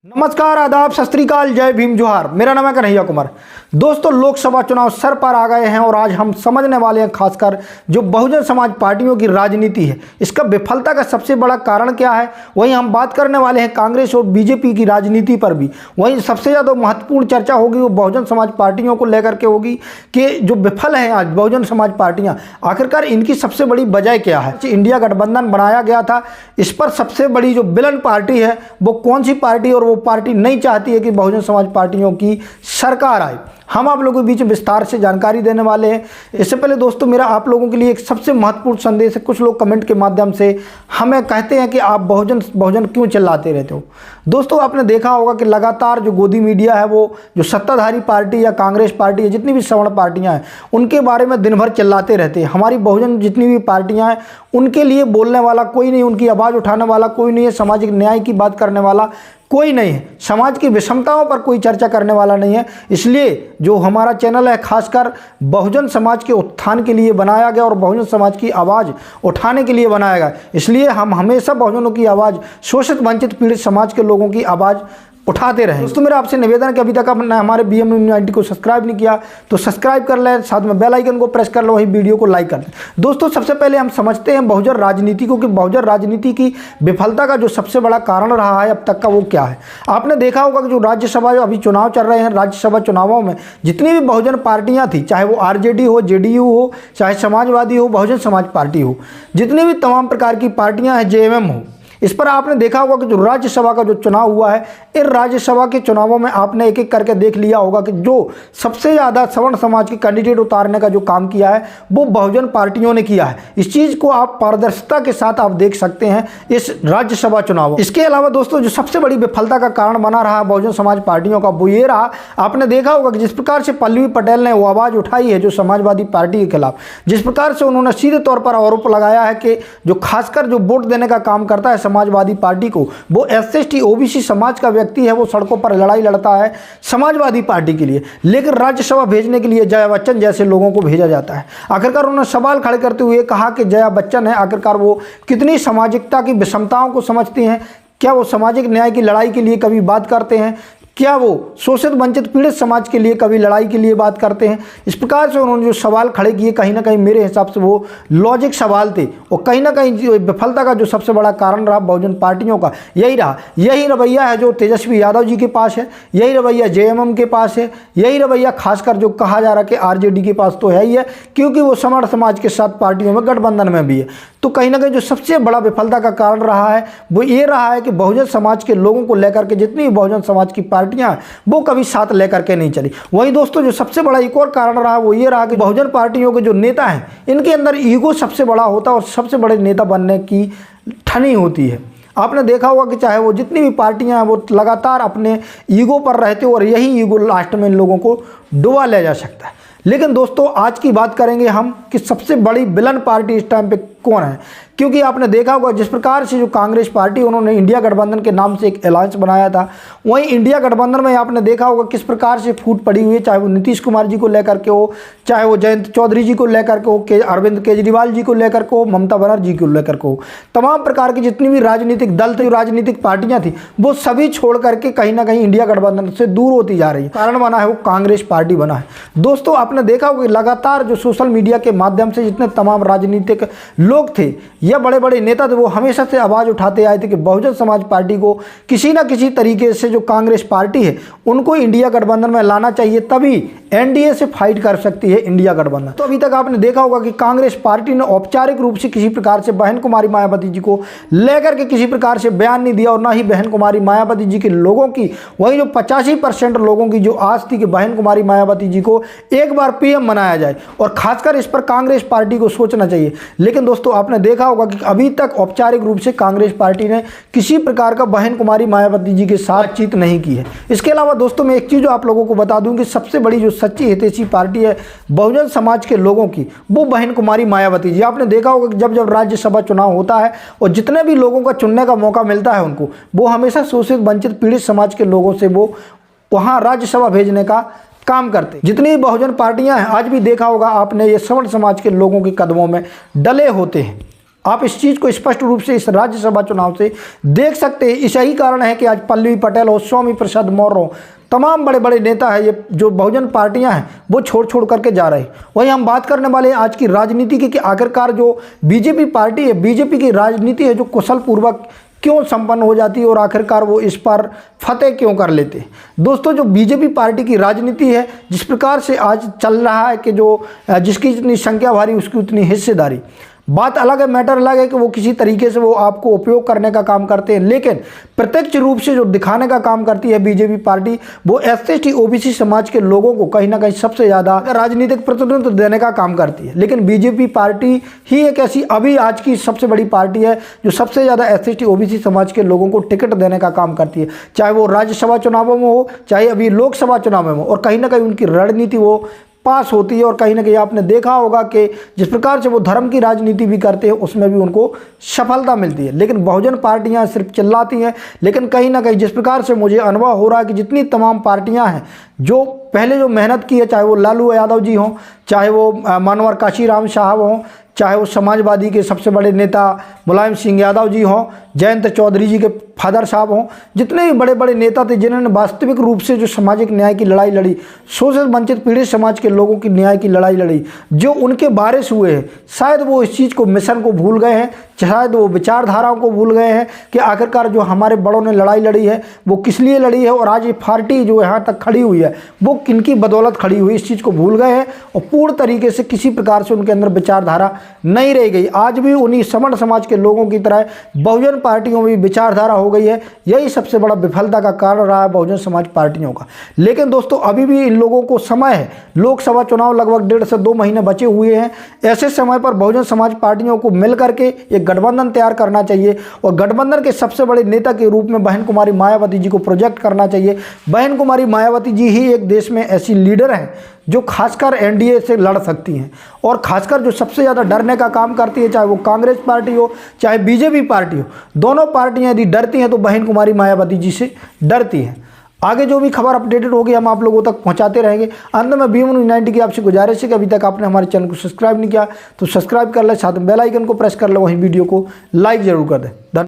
नमस्कार, आदाब, सत श्री अकाल, जय भीम, जोहार। मेरा नाम है कन्हैया कुमार। दोस्तों, लोकसभा चुनाव सर पर आ गए हैं और आज हम समझने वाले हैं खासकर जो बहुजन समाज पार्टियों की राजनीति है, इसका विफलता का सबसे बड़ा कारण क्या है। वहीं हम बात करने वाले हैं कांग्रेस और बीजेपी की राजनीति पर भी। वहीं सबसे ज़्यादा महत्वपूर्ण चर्चा होगी वो बहुजन समाज पार्टियों को लेकर के होगी कि जो विफल हैं आज बहुजन समाज पार्टियाँ, आखिरकार इनकी सबसे बड़ी वजह क्या है। इंडिया गठबंधन बनाया गया था, इस पर सबसे बड़ी जो विलन पार्टी है वो कौन सी पार्टी, और वो पार्टी नहीं चाहती है कि बहुजन समाज पार्टियों की सरकार आए। हम आप लोगों के बीच विस्तार से जानकारी देने वाले हैं। इससे पहले दोस्तों, मेरा आप लोगों के लिए एक सबसे महत्वपूर्ण संदेश है। कुछ लोग कमेंट के माध्यम से हमें कहते हैं कि आप बहुजन क्यों चिल्लाते रहते हो। दोस्तों, आपने देखा होगा कि लगातार जो गोदी मीडिया है, वो जो सत्ताधारी पार्टी या कांग्रेस पार्टी है, जितनी भी सवर्ण पार्टियां हैं, उनके बारे में दिन भर चिल्लाते रहते हैं। हमारी बहुजन जितनी भी पार्टियां हैं, उनके लिए बोलने वाला कोई नहीं, उनकी आवाज़ उठाने वाला कोई नहीं है, सामाजिक न्याय की बात करने वाला कोई नहीं है, समाज की विषमताओं पर कोई चर्चा करने वाला नहीं है। इसलिए जो हमारा चैनल है खासकर बहुजन समाज के उत्थान के लिए बनाया गया और बहुजन समाज की आवाज़ उठाने के लिए बनाया गया। इसलिए हम हमेशा बहुजनों की आवाज़, शोषित वंचित पीड़ित समाज के लोगों की आवाज़ उठाते रहें। दोस्तों, मेरा आपसे निवेदन है कि अभी तक आपने हमारे BM90 को सब्सक्राइब नहीं किया तो सब्सक्राइब कर लें, साथ में बेल आइकन को प्रेस कर लो, वही वीडियो को लाइक कर लें। दोस्तों, सबसे पहले हम समझते हैं बहुजन राजनीति को कि बहुजन राजनीति की विफलता का जो सबसे बड़ा कारण रहा है अब तक का, वो क्या है। आपने देखा होगा कि जो राज्यसभा अभी चुनाव चल रहे हैं, राज्यसभा चुनावों में जितनी भी बहुजन पार्टियां थी, चाहे वो RJD हो, JDU हो, चाहे समाजवादी हो, बहुजन समाज पार्टी हो, जितनी भी तमाम प्रकार की पार्टियां हैं, JMM हो, इस पर आपने देखा होगा कि जो राज्यसभा का जो चुनाव हुआ है, इन राज्यसभा के चुनावों में आपने एक एक करके देख लिया होगा कि जो सबसे ज़्यादा सवर्ण समाज के कैंडिडेट उतारने का जो काम किया है वो बहुजन पार्टियों ने किया है। इस चीज़ को आप पारदर्शिता के साथ आप देख सकते हैं इस राज्यसभा चुनाव। इसके अलावा दोस्तों, जो सबसे बड़ी विफलता का कारण बना रहा बहुजन समाज पार्टियों का, वो ये रहा, आपने देखा होगा कि जिस प्रकार से पल्लवी पटेल ने वो आवाज़ उठाई है जो समाजवादी पार्टी के खिलाफ, जिस प्रकार से उन्होंने सीधे तौर पर आरोप लगाया है कि जो खासकर जो वोट देने का काम करता है समाजवादी पार्टी को, वो SC/ST OBC समाज का व्यक्ति है, वो सड़कों पर लड़ाई लड़ता है समाजवादी पार्टी के लिए, लेकिन राज्यसभा भेजने के लिए जया बच्चन जैसे लोगों को भेजा जाता है। आखिरकार उन्होंने सवाल खड़े करते हुए कहा कि जया बच्चन है, आखिरकार वो कितनी सामाजिकता की विषमताओं को समझती हैं, क्या वो सामाजिक न्याय की लड़ाई के लिए कभी बात करते हैं, क्या वो शोषित वंचित पीड़ित समाज के लिए कभी लड़ाई के लिए बात करते हैं। इस प्रकार से उन्होंने जो सवाल खड़े किए, कहीं ना कहीं मेरे हिसाब से वो लॉजिक सवाल थे, और कहीं ना कहीं विफलता का जो सबसे बड़ा कारण रहा बहुजन पार्टियों का यही रहा। यही रवैया है जो तेजस्वी यादव जी के पास है, यही रवैया JMM के पास है, यही रवैया खासकर जो कहा जा रहा है कि RJD के पास तो है ही है, क्योंकि वो सवर्ण समाज के साथ पार्टियों में गठबंधन में भी है। तो कहीं ना कहीं जो सबसे बड़ा विफलता का कारण रहा है वो ये रहा है कि बहुजन समाज के लोगों को लेकर के जितनी बहुजन समाज की पार्टियां हैं वो कभी साथ लेकर के नहीं चली। वहीं दोस्तों, जो सबसे बड़ा एक और कारण रहा वो ये रहा कि बहुजन पार्टियों के जो नेता हैं, इनके अंदर ईगो सबसे बड़ा होता है और सबसे बड़े नेता बनने की ठनी होती है। आपने देखा होगा कि चाहे वो जितनी भी पार्टियां हैं वो लगातार अपने ईगो पर रहते हो और यही ईगो लास्ट में इन लोगों को डुबा ले जा सकता है। लेकिन दोस्तों, आज की बात करेंगे हम कि सबसे बड़ी विलन पार्टी इस टाइम पे कौन है, क्योंकि आपने देखा होगा जिस प्रकार से जो कांग्रेस पार्टी, उन्होंने इंडिया गठबंधन के नाम से एक अलायंस बनाया था, वहीं इंडिया गठबंधन में आपने देखा होगा किस प्रकार से फूट पड़ी हुई है, चाहे वो नीतीश कुमार जी को लेकर के हो, चाहे वो जयंत चौधरी जी को लेकर के हो, अरविंद केजरीवाल जी को लेकर के हो, ममता बनर्जी को लेकर के हो, तमाम प्रकार की जितनी भी राजनीतिक दल थे, राजनीतिक पार्टियां थी, वो सभी छोड़ करके कहीं ना कहीं इंडिया गठबंधन से दूर होती जा रही है। कारण बना है वो कांग्रेस पार्टी बना है। दोस्तों, आपने देखा होगा लगातार जो सोशल मीडिया के माध्यम से जितने तमाम राजनीतिक लोग थे या बड़े बड़े नेता थे, वो हमेशा से आवाज़ उठाते आए थे कि बहुजन समाज पार्टी को किसी ना किसी तरीके से जो कांग्रेस पार्टी है उनको इंडिया गठबंधन में लाना चाहिए, तभी NDA से फाइट कर सकती है इंडिया गठबंधन। तो अभी तक आपने देखा होगा कि कांग्रेस पार्टी ने औपचारिक रूप से किसी प्रकार से बहन कुमारी मायावती जी को लेकर के किसी प्रकार से बयान नहीं दिया, और ना ही बहन कुमारी मायावती जी के लोगों की, वही जो 85% लोगों की जो आस थी कि बहन कुमारी मायावती जी को एक बार PM बनाया जाए, और खासकर इस पर कांग्रेस पार्टी को सोचना चाहिए। लेकिन दोस्तों, आपने देखा होगा कि अभी तक औपचारिक रूप से कांग्रेस पार्टी ने किसी प्रकार का बहन कुमारी मायावती जी के साथ बातचीत नहीं की है। इसके अलावा दोस्तों, मैं एक चीज़ आप लोगों को बता दूं कि सबसे बड़ी जो सच्ची हितैषी पार्टी है बहुजन समाज के लोगों की, वो बहन कुमारी मायावती जी। आपने देखा होगा कि जब जब राज्यसभा चुनाव होता है और जितने भी लोगों का चुनने का मौका मिलता है उनको, वो हमेशा शोषित वंचित पीड़ित समाज के लोगों से वो वहाँ राज्यसभा भेजने का काम करते। जितनी बहुजन पार्टियां हैं, आज भी देखा होगा आपने, ये सवर्ण समाज के लोगों के कदमों में डले होते हैं। आप इस चीज़ को स्पष्ट रूप से इस राज्यसभा चुनाव से देख सकते हैं। इस यही कारण है कि आज पल्लवी पटेल और स्वामी प्रसाद मौर्य तमाम बड़े बड़े नेता है, ये जो बहुजन पार्टियां हैं वो छोड़ करके जा रहे हैं। वहीं हम बात करने वाले हैं आज की राजनीति की कि आखिरकार जो बीजेपी पार्टी है, बीजेपी की राजनीति है जो कुशल पूर्वक क्यों संपन्न हो जाती है और आखिरकार वो इस पर फतेह क्यों कर लेते हैं। दोस्तों, जो बीजेपी पार्टी की राजनीति है, जिस प्रकार से आज चल रहा है कि जो जिसकी जितनी संख्या भारी उसकी उतनी हिस्सेदारी, बात अलग है, मैटर अलग है कि वो किसी तरीके से वो आपको उपयोग करने का काम करते हैं, लेकिन प्रत्यक्ष रूप से जो दिखाने का काम करती है बीजेपी पार्टी, वो SC/ST OBC समाज के लोगों को कहीं ना कहीं सबसे ज़्यादा राजनीतिक प्रतिनिधित्व देने का काम करती है। लेकिन बीजेपी पार्टी ही एक ऐसी अभी आज की सबसे बड़ी पार्टी है जो सबसे ज़्यादा SC/ST OBC समाज के लोगों को टिकट देने का काम करती है, चाहे वो राज्यसभा चुनावों में हो, चाहे अभी लोकसभा चुनाव में हो। और कहीं ना कहीं उनकी रणनीति वो पास होती है और कहीं ना कहीं आपने देखा होगा कि जिस प्रकार से वो धर्म की राजनीति भी करते हैं उसमें भी उनको सफलता मिलती है। लेकिन बहुजन पार्टियां सिर्फ चिल्लाती हैं, लेकिन कहीं ना कहीं जिस प्रकार से मुझे अनुभव हो रहा है कि जितनी तमाम पार्टियां हैं जो पहले जो मेहनत की है, चाहे वो लालू यादव जी हों, चाहे वो मनोहर काशीराम साहब हों, चाहे वो समाजवादी के सबसे बड़े नेता मुलायम सिंह यादव जी हों, जयंत चौधरी जी के फादर साहब हों, जितने भी बड़े बड़े नेता थे जिन्होंने वास्तविक रूप से जो सामाजिक न्याय की लड़ाई लड़ी, शोषित वंचित पीड़ित समाज के लोगों की न्याय की लड़ाई लड़ी, जो उनके बारिश हुए हैं, शायद वो इस चीज़ को मिशन को भूल गए हैं, शायद वो विचारधाराओं को भूल गए हैं कि आखिरकार जो हमारे बड़ों ने लड़ाई लड़ी है वो किस लिए लड़ी है और आज ये पार्टी जो यहाँ तक खड़ी हुई है वो किनकी बदौलत खड़ी हुई, इस चीज़ को भूल गए हैं और पूर्ण तरीके से किसी प्रकार से उनके अंदर विचारधारा नहीं रह गई। आज भी उन्हीं समण समाज के लोगों की तरह बहुजन पार्टियों में विचारधारा हो गई है। यही सबसे बड़ा विफलता का कारण रहा है बहुजन समाज पार्टियों का। लेकिन दोस्तों, अभी भी इन लोगों को समय है, लोकसभा चुनाव लगभग 1.5 से 2 महीने बचे हुए हैं। ऐसे समय पर बहुजन समाज पार्टियों को मिल करके एक गठबंधन तैयार करना चाहिए और गठबंधन के सबसे बड़े नेता के रूप में बहन कुमारी मायावती जी को प्रोजेक्ट करना चाहिए। बहन कुमारी मायावती जी ही एक देश में ऐसी लीडर हैं जो खासकर NDA से लड़ सकती हैं और खासकर जो सबसे ज़्यादा डरने का काम करती है, चाहे वो कांग्रेस पार्टी हो चाहे बीजेपी पार्टी हो, दोनों पार्टियां यदि डरती हैं तो बहन कुमारी मायावती जी से डरती हैं। आगे जो भी खबर अपडेटेड होगी हम आप लोगों तक पहुंचाते रहेंगे। अंत में BM90 की आपसे गुजारिश है कि अभी तक आपने हमारे चैनल को सब्सक्राइब नहीं किया तो सब्सक्राइब कर ले, साथ में बेल आइकन को प्रेस कर लो, वहीं वीडियो को लाइक जरूर कर दें।